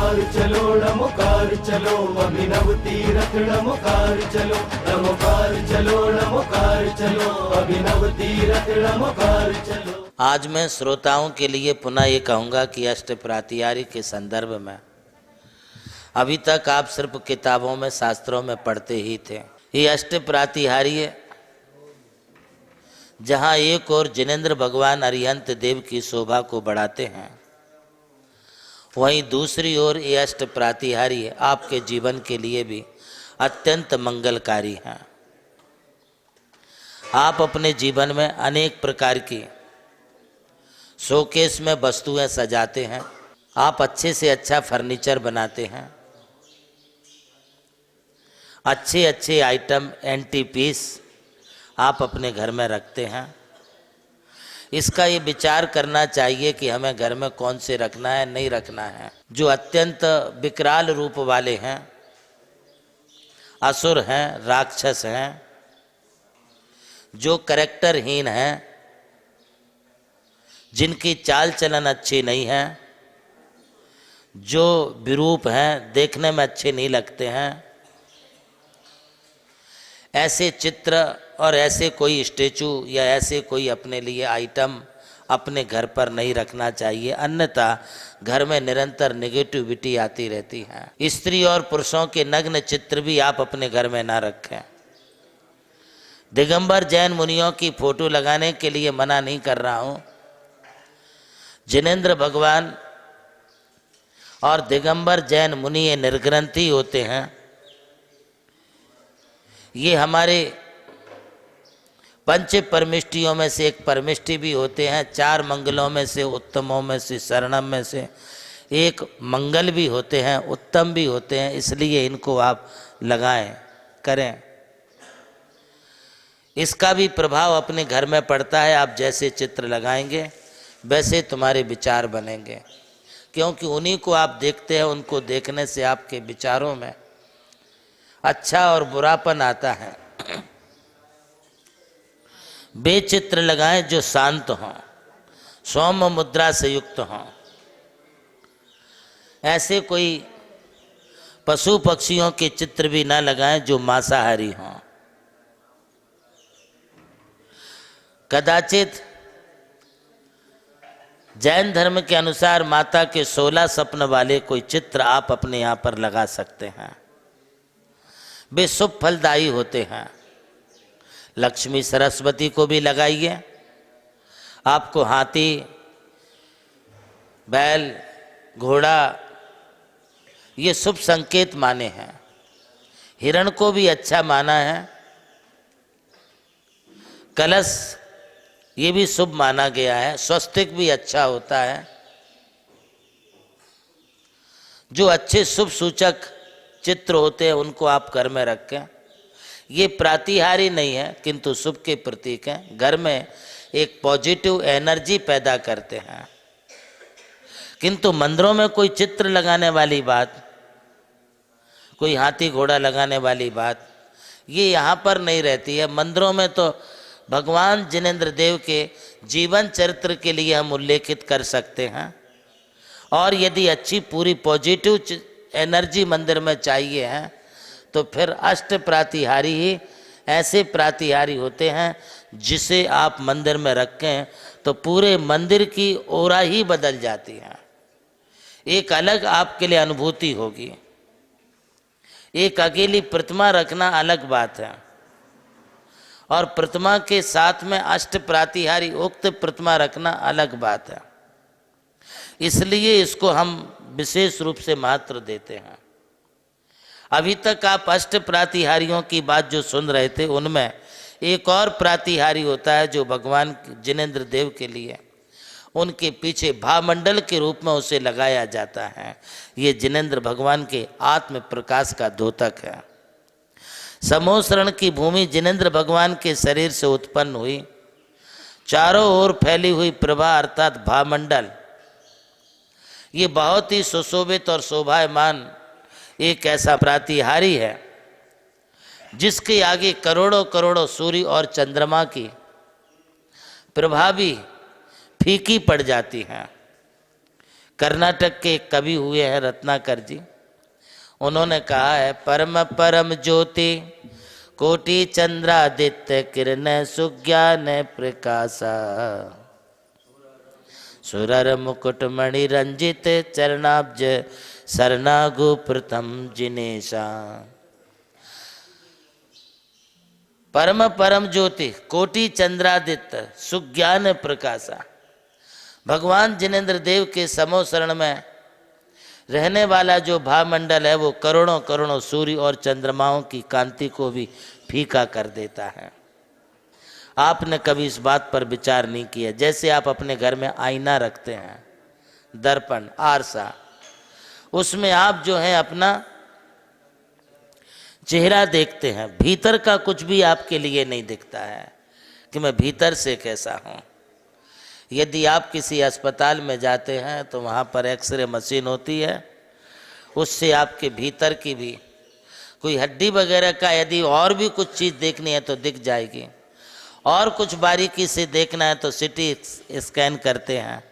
रमुकार चलो अभिनव तीरथ रमुकार चलो अभिनव तीरथ रमुकार चलो। आज मैं श्रोताओं के लिए पुनः ये कहूँगा कि अष्टप्रातिहार्य के संदर्भ में अभी तक आप सिर्फ किताबों में शास्त्रों में पढ़ते ही थे। ये अष्टप्रातिहार्य जहाँ एक और जिनेंद्र भगवान अरिहंत देव की शोभा को बढ़ाते हैं, वहीं दूसरी ओर ये अष्टप्रातिहार्य आपके जीवन के लिए भी अत्यंत मंगलकारी हैं। आप अपने जीवन में अनेक प्रकार की शोकेस में वस्तुएं सजाते हैं, आप अच्छे से अच्छा फर्नीचर बनाते हैं, अच्छे अच्छे आइटम एंटी पीस आप अपने घर में रखते हैं। इसका ये विचार करना चाहिए कि हमें घर में कौन से रखना है, नहीं रखना है। जो अत्यंत विकराल रूप वाले हैं, असुर हैं, राक्षस हैं, जो कैरेक्टरहीन हैं, जिनकी चाल चलन अच्छी नहीं है, जो विरूप हैं, देखने में अच्छे नहीं लगते हैं, ऐसे चित्र और ऐसे कोई स्टेचू या ऐसे कोई अपने लिए आइटम अपने घर पर नहीं रखना चाहिए, अन्यथा घर में निरंतर नेगेटिविटी आती रहती है। स्त्री और पुरुषों के नग्न चित्र भी आप अपने घर में ना रखें। दिगंबर जैन मुनियों की फोटो लगाने के लिए मना नहीं कर रहा हूँ। जिनेंद्र भगवान और दिगंबर जैन मुनि ये निर्ग्रंथी होते हैं। ये हमारे पंच परमिष्टियों में से एक परमिष्टि भी होते हैं, चार मंगलों में से, उत्तमों में से, शरणम में से एक मंगल भी होते हैं, उत्तम भी होते हैं। इसलिए इनको आप लगाएं, करें। इसका भी प्रभाव अपने घर में पड़ता है। आप जैसे चित्र लगाएंगे वैसे तुम्हारे विचार बनेंगे, क्योंकि उन्हीं को आप देखते हैं। उनको देखने से आपके विचारों में अच्छा और बुरापन आता है। वे चित्र लगाएं जो शांत हों, सौम्य मुद्रा से युक्त हों। ऐसे कोई पशु पक्षियों के चित्र भी ना लगाएं जो मांसाहारी हों। कदाचित जैन धर्म के अनुसार माता के 16 स्वप्न वाले कोई चित्र आप अपने यहाँ पर लगा सकते हैं। वे शुभ फलदायी होते हैं। लक्ष्मी सरस्वती को भी लगाइए। आपको हाथी, बैल, घोड़ा ये शुभ संकेत माने हैं। हिरण को भी अच्छा माना है। कलश ये भी शुभ माना गया है। स्वस्तिक भी अच्छा होता है। जो अच्छे शुभ सूचक चित्र होते हैं उनको आप घर में रखें। ये प्रातिहारी नहीं है किंतु शुभ के प्रतीक हैं। घर में एक पॉजिटिव एनर्जी पैदा करते हैं। किंतु मंदिरों में कोई चित्र लगाने वाली बात, कोई हाथी घोड़ा लगाने वाली बात, ये यहाँ पर नहीं रहती है। मंदिरों में तो भगवान जिनेंद्र देव के जीवन चरित्र के लिए हम उल्लेखित कर सकते हैं। और यदि अच्छी पूरी पॉजिटिव एनर्जी मंदिर में चाहिए है तो फिर अष्ट प्रातिहारी ही ऐसे प्रातिहारी होते हैं जिसे आप मंदिर में रखें तो पूरे मंदिर की ओरा ही बदल जाती है। एक अलग आपके लिए अनुभूति होगी। एक अकेली प्रतिमा रखना अलग बात है और प्रतिमा के साथ में अष्ट प्रातिहारी उक्त प्रतिमा रखना अलग बात है। इसलिए इसको हम विशेष रूप से महत्व देते हैं। अभी तक आप अष्ट प्रातिहारियों की बात जो सुन रहे थे उनमें एक और प्रातिहारी होता है जो भगवान जिनेंद्र देव के लिए उनके पीछे भामंडल के रूप में उसे लगाया जाता है। ये जिनेंद्र भगवान के आत्म प्रकाश का द्योतक है। समोसरण की भूमि जिनेंद्र भगवान के शरीर से उत्पन्न हुई। चारों ओर फैली हुई प्रभा अर्थात भामंडल, ये बहुत ही सुशोभित और शोभायमान एक ऐसा प्रातिहारी है जिसके आगे करोड़ों करोड़ों सूर्य और चंद्रमा की प्रभा भी फीकी पड़ जाती हैं। कर्नाटक के एक कवि हुए हैं रत्नाकर जी, उन्होंने कहा है, परम परम ज्योति कोटि चंद्रादित्य किरण सुज्ञान प्रकाशा, सुरर मुकुट मणि रंजित चरणाब्ज शरणागु प्रथम जिनेशा। परम परम ज्योति कोटि चंद्रादित्य सुज्ञान प्रकाशा। भगवान जिनेन्द्र देव के समो शरण में रहने वाला जो भावमंडल है वो करोड़ों करोड़ों सूर्य और चंद्रमाओं की कांति को भी फीका कर देता है। आपने कभी इस बात पर विचार नहीं किया? जैसे आप अपने घर में आईना रखते हैं, दर्पण, आरसा, उसमें आप जो है अपना चेहरा देखते हैं, भीतर का कुछ भी आपके लिए नहीं दिखता है कि मैं भीतर से कैसा हूँ। यदि आप किसी अस्पताल में जाते हैं तो वहाँ पर एक्सरे मशीन होती है, उससे आपके भीतर की भी कोई हड्डी वगैरह का यदि और भी कुछ चीज़ देखनी है तो दिख जाएगी, और कुछ बारीकी से देखना है तो सीटी स्कैन करते हैं,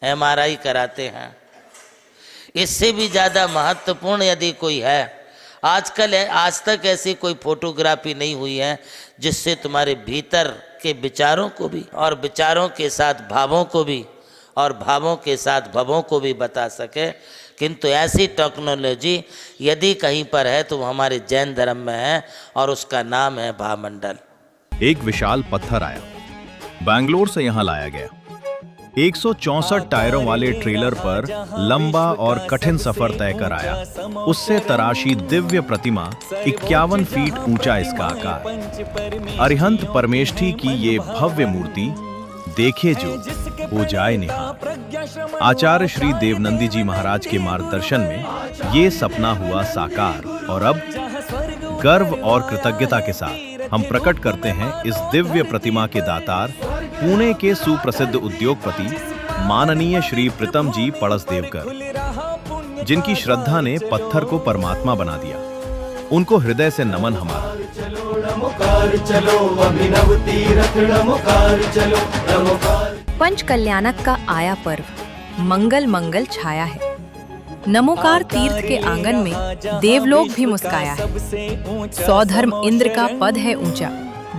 एमआरआई कराते हैं। इससे भी ज़्यादा महत्वपूर्ण यदि कोई है, आजकल आज तक ऐसी कोई फोटोग्राफी नहीं हुई है जिससे तुम्हारे भीतर के विचारों को भी और विचारों के साथ भावों को भी और भावों के साथ भवों को भी बता सके। किंतु ऐसी टेक्नोलॉजी यदि कहीं पर है तो वो हमारे जैन धर्म में है और उसका नाम है भावमंडल। एक विशाल पत्थर आया, बैंगलोर से यहाँ लाया गया। 164 टायरों वाले ट्रेलर पर लंबा और कठिन सफर तय कर आया। उससे तराशी दिव्य प्रतिमा 51 फीट ऊंचा इसका आकार। अरिहंत परमेष्ठी की ये भव्य मूर्ति देखे जो हो जाए निहाल। आचार्य श्री देवनंदी जी महाराज के मार्गदर्शन में ये सपना हुआ साकार, और अब गर्व और कृतज्ञता के साथ हम प्रकट करते हैं इस दिव्य प्रतिमा के दातार, पुणे के सुप्रसिद्ध उद्योगपति माननीय श्री प्रीतम जी पड़सदेवकर, जिनकी श्रद्धा ने पत्थर को परमात्मा बना दिया। उनको हृदय से नमन हमारा। पंच कल्याणक का आया पर्व, मंगल मंगल छाया है। नमोकार तीर्थ के आंगन में देवलोक भी मुस्काया है। सौधर्म इंद्र का पद है ऊंचा,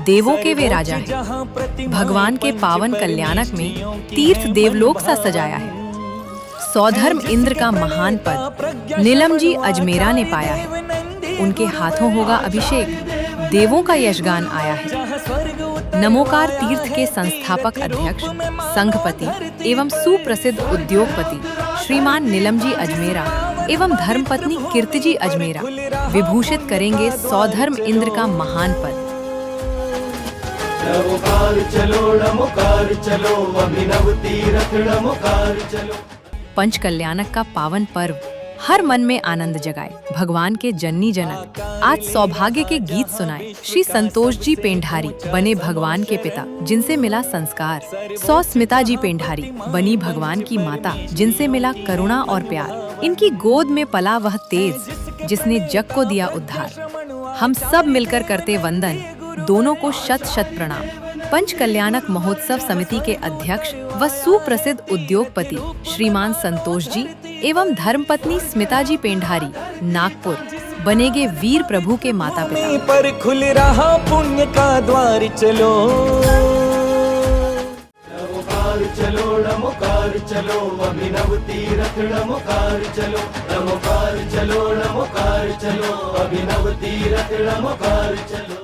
देवों के वे राजा है। भगवान के पावन कल्याणक में तीर्थ देवलोक सा सजाया है। सौधर्म इंद्र का महान पद नीलम जी अजमेरा ने पाया है। उनके हाथों होगा अभिषेक, देवों का यशगान आया है। नमोकार तीर्थ के संस्थापक अध्यक्ष, संघपति एवं सुप्रसिद्ध उद्योगपति श्रीमान नीलम जी अजमेरा एवं धर्मपत्नी कीर्ति जी अजमेरा विभूषित करेंगे सौधर्म इंद्र का महान पद। पंच कल्याणक का पावन पर्व हर मन में आनंद जगाए, भगवान के जननी जनक आज सौभाग्य के गीत सुनाए। श्री संतोष जी पेंढारी बने भगवान के पिता, जिनसे मिला संस्कार। स्मिता जी पेंढारी बनी भगवान की माता, जिनसे मिला करुणा और प्यार। इनकी गोद में पला वह तेज, जिसने जग को दिया उद्धार। हम सब मिलकर करते वंदन, दोनों को शत शत प्रणाम। पंच कल्याणक महोत्सव समिति के अध्यक्ष व सुप्रसिद्ध उद्योगपति श्रीमान संतोष जी एवं धर्मपत्नी स्मिता जी पेंढारी नागपुर बनेगे वीर प्रभु के माता पिता। पर खुल रहा पुण्य का द्वार, चलो नमोकार चलो अभिनव तीरथ नमोकार चलो, नमोकार चलो अभिनव तीरथ नमोकार चलो।